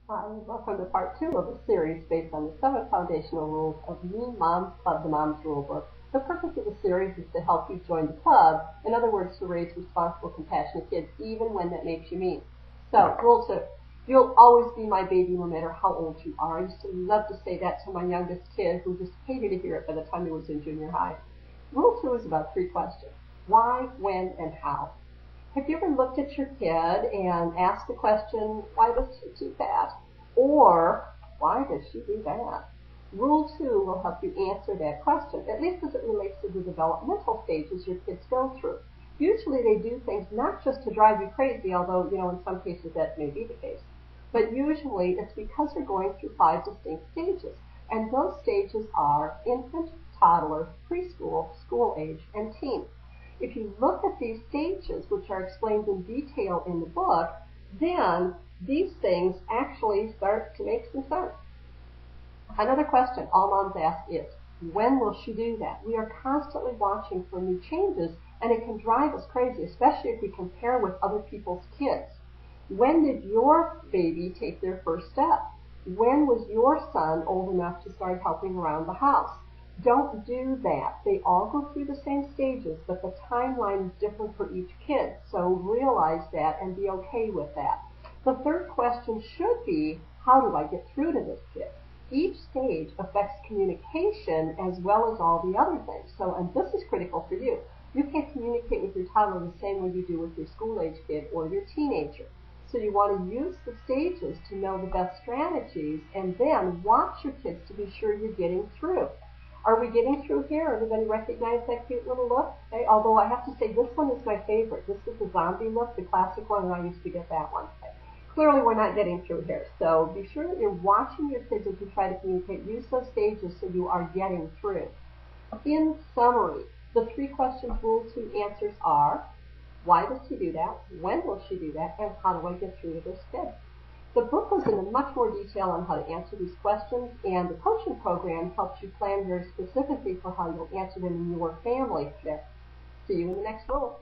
Welcome to part 2 of a series based on the 7 foundational rules of Mean Moms Club, the Mom's Rulebook. The purpose of the series is to help you join the club, in other words, to raise responsible, compassionate kids, even when that makes you mean. So, rule 2, you'll always be my baby no matter how old you are. I used to love to say that to my youngest kid, who just hated to hear it by the time he was in junior high. Rule 2 is about 3 questions: why, when, and how. Have you ever looked at your kid and asked the question, why does she do that? Or, why does she do that? Rule 2 will help you answer that question, at least as it relates to the developmental stages your kids go through. Usually they do things not just to drive you crazy, although, in some cases that may be the case. But usually it's because they're going through 5 distinct stages. And those stages are infant, toddler, preschool, school age, and teen. If you look at these stages, which are explained in detail in the book, then these things actually start to make some sense. Another question all moms ask is, when will she do that? We are constantly watching for new changes, and it can drive us crazy, especially if we compare with other people's kids. When did your baby take their first step? When was your son old enough to start helping around the house? Don't do that. They all go through the same stages, but the timeline is different for each kid, so realize that and be okay with that. The third question should be, how do I get through to this kid? Each stage affects communication as well as all the other things. So, and this is critical for you. You can't communicate with your toddler the same way you do with your school-age kid or your teenager. So you want to use the stages to know the best strategies, and then watch your kids to be sure you're getting through. Are we getting through here? Everybody recognize that cute little look? Okay. Although I have to say this one is my favorite. This is the zombie look, the classic one, and I used to get that one. Okay. Clearly we're not getting through here. So be sure that you're watching your kids as you try to communicate. Use those stages so you are getting through. In summary, the 3 questions rule 2 answers are, why does she do that? When will she do that? And how do I get through to this kid? The book goes into much more detail on how to answer these questions, and the coaching program helps you plan very specifically for how you'll answer them in your family. See you in the next rule.